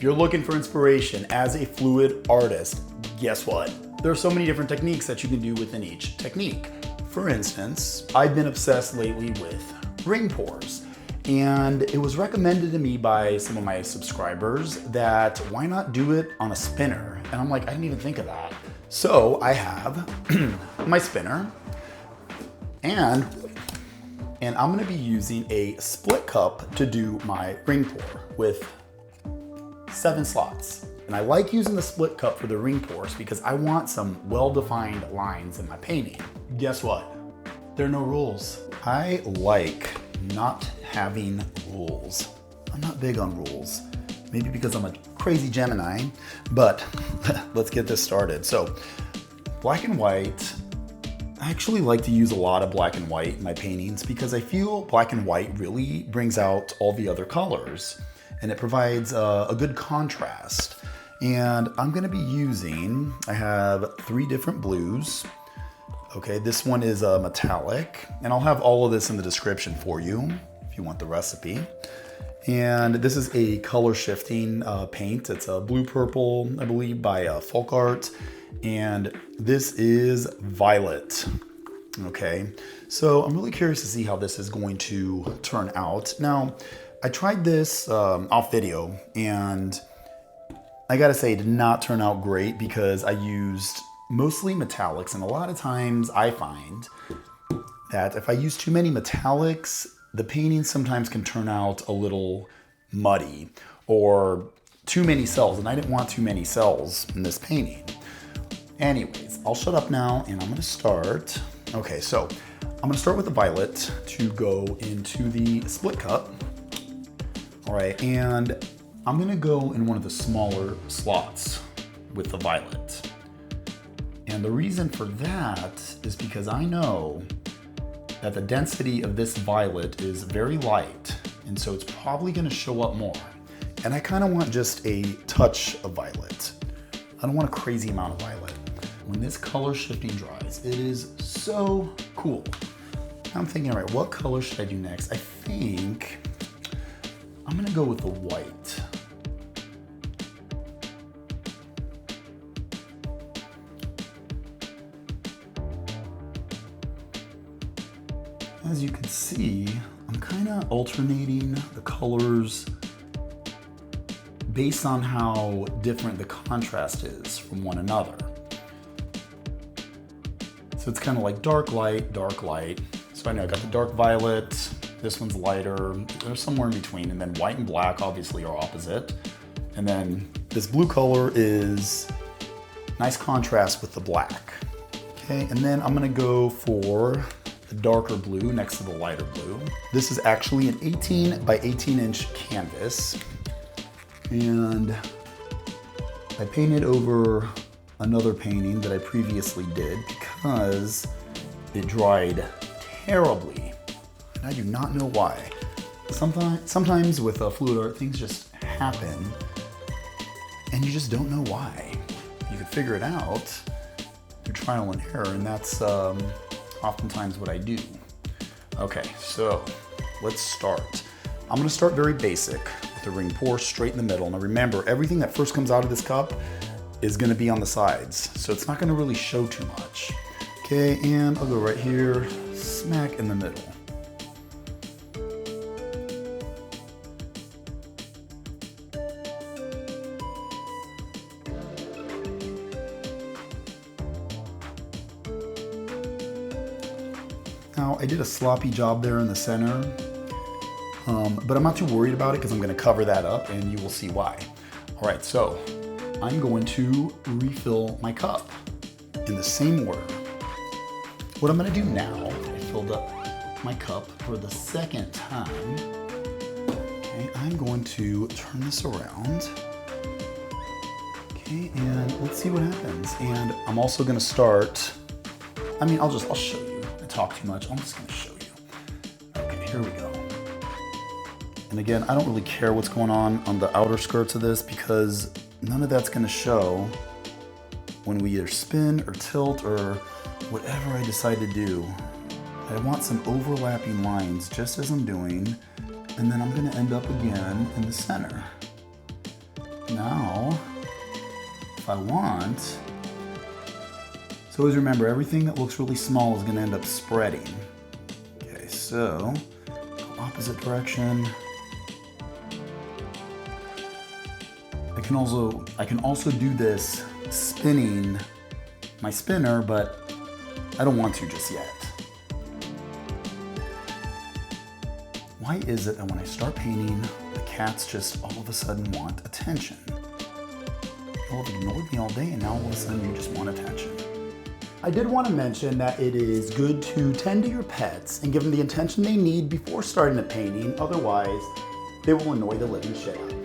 you're looking for inspiration as a fluid artist, guess what? There are so many different techniques that you can do within each technique. For instance, I've been obsessed lately with ring pours, and it was recommended to me by some of my subscribers that why not do it on a spinner? And I'm like, I didn't even think of that. So I have my spinner, and I'm gonna be using a split cup to do my ring pour with 7 slots. And I like using the split cup for the ring pours because I want some well-defined lines in my painting. Guess what? There are no rules. I like not having rules. I'm not big on rules. Maybe because I'm a crazy Gemini, but let's get this started. So, black and white. I actually like to use a lot of black and white in my paintings because I feel black and white really brings out all the other colors and it provides a good contrast. And I'm gonna be using, I have 3 different blues. Okay, this one is a metallic, and I'll have all of this in the description for you if you want the recipe. And this is a color shifting paint. It's a blue purple, I believe, by Folk Art. And this is violet. Okay, so I'm really curious to see how this is going to turn out. Now, I tried this off video, and I gotta say it did not turn out great because I used mostly metallics, and a lot of times I find that if I use too many metallics, the painting sometimes can turn out a little muddy or too many cells, and I didn't want too many cells in this painting. Anyways, I'll shut up now and I'm gonna start. Okay, so I'm gonna start with the violet to go into the split cup. All right, and I'm gonna go in one of the smaller slots with the violet. And the reason for that is because I know that the density of this violet is very light, and so it's probably gonna show up more. And I kinda want just a touch of violet. I don't want a crazy amount of violet. When this color shifting dries, it is so cool. I'm thinking, all right, what color should I do next? I think I'm gonna go with the white. As you can see, I'm kind of alternating the colors based on how different the contrast is from one another. So it's kind of like dark light, dark light. So I know I got the dark violet, this one's lighter, there's somewhere in between, and then white and black obviously are opposite. And then this blue color is nice contrast with the black. Okay, and then I'm gonna go for the darker blue next to the lighter blue. This is actually an 18 by 18 inch canvas. And I painted over another painting that I previously did because it dried terribly. And I do not know why. Sometimes with fluid art, things just happen and you just don't know why. You can figure it out through trial and error, and that's oftentimes what I do. Okay, so let's start. I'm gonna start very basic with the ring pour straight in the middle. Now remember, everything that first comes out of this cup is gonna be on the sides, so it's not gonna really show too much. Okay, and I'll go right here, smack in the middle. Now, I did a sloppy job there in the center, but I'm not too worried about it because I'm gonna cover that up and you will see why. All right, so I'm going to refill my cup in the same order. What I'm gonna do now, I filled up my cup for the second time. Okay, I'm going to turn this around. Okay, and let's see what happens. And I'm also gonna start, I'll show you. I talk too much, I'm just gonna show you. Okay, here we go. And again, I don't really care what's going on the outer skirts of this because none of that's gonna show when we either spin or tilt or whatever I decide to do. I want some overlapping lines just as I'm doing, and then I'm gonna end up again in the center. Now, if I want, so always remember, everything that looks really small is going to end up spreading. Okay, so go opposite direction. I can also do this spinning my spinner, but I don't want to just yet. Why is it that when I start painting, the cats just all of a sudden want attention? Y'all have ignored me all day and now all of a sudden you just want attention. I did want to mention that it is good to tend to your pets and give them the attention they need before starting the painting, otherwise they will annoy the living shit out of you.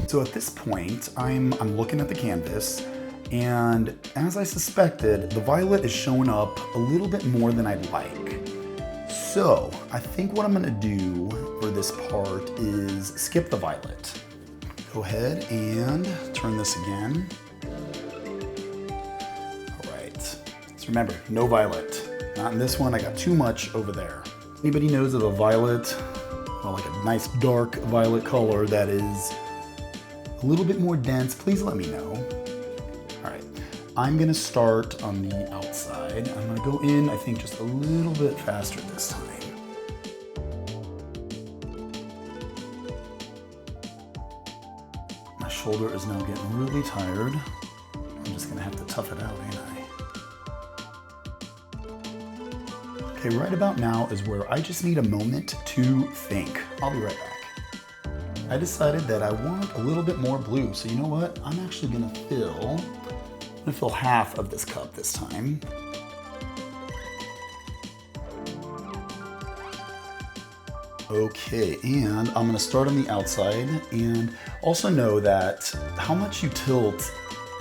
So at this point, I'm looking at the canvas, and as I suspected, the violet is showing up a little bit more than I'd like. So I think what I'm gonna do for this part is skip the violet. Go ahead and turn this again. All right, so remember, no violet. Not in this one, I got too much over there. Anybody knows of a violet, well, like a nice dark violet color that is a little bit more dense, please let me know. All right, I'm gonna start on the outside. I'm gonna go in, I think, just a little bit faster this time. My shoulder is now getting really tired. I'm just gonna have to tough it out, ain't I? Okay, right about now is where I just need a moment to think. I'll be right back. I decided that I want a little bit more blue, so you know what? I'm actually gonna fill half of this cup this time. Okay, and I'm gonna start on the outside, and also know that how much you tilt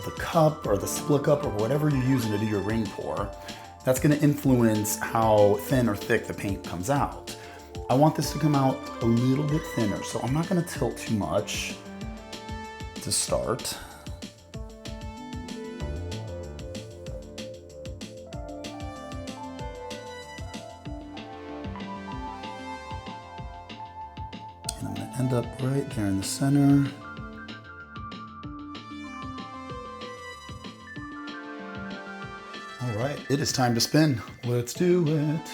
the cup or the split cup or whatever you're using to do your ring pour, that's gonna influence how thin or thick the paint comes out. I want this to come out a little bit thinner, so I'm not gonna tilt too much to start. And I'm gonna end up right there in the center. All right, it is time to spin. Let's do it.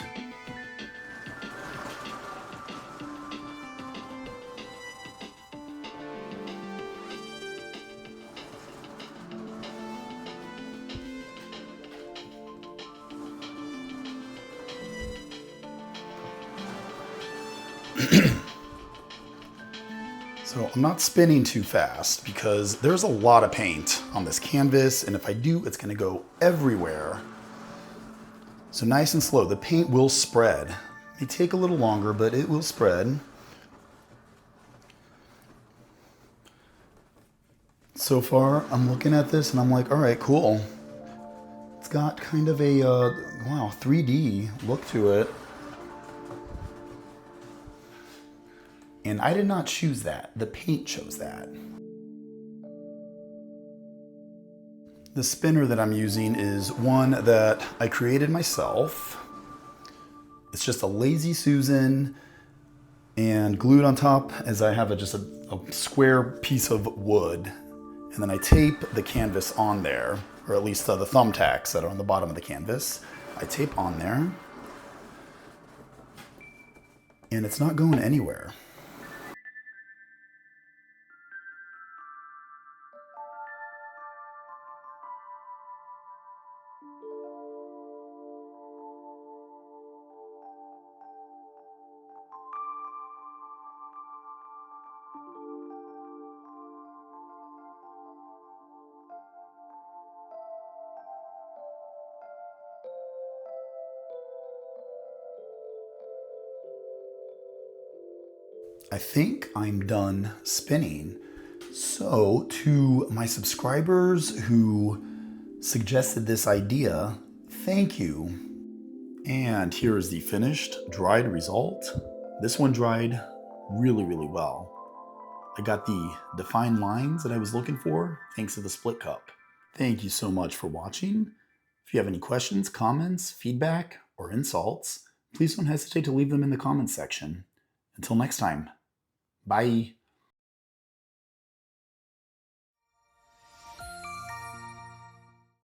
So I'm not spinning too fast because there's a lot of paint on this canvas, and if I do, it's gonna go everywhere. So nice and slow. The paint will spread. It may take a little longer, but it will spread. So far, I'm looking at this and I'm like, all right, cool. It's got kind of a, wow, 3D look to it. And I did not choose that. The paint chose that. The spinner that I'm using is one that I created myself. It's just a Lazy Susan, and glued on top as I have just a square piece of wood. And then I tape the canvas on there, or at least the thumbtacks that are on the bottom of the canvas. I tape on there, and it's not going anywhere. I think I'm done spinning. So to my subscribers who suggested this idea, thank you. And here is the finished dried result. This one dried really, really well. I got the defined lines that I was looking for thanks to the split cup. Thank you so much for watching. If you have any questions, comments, feedback, or insults, please don't hesitate to leave them in the comments section. Until next time, bye.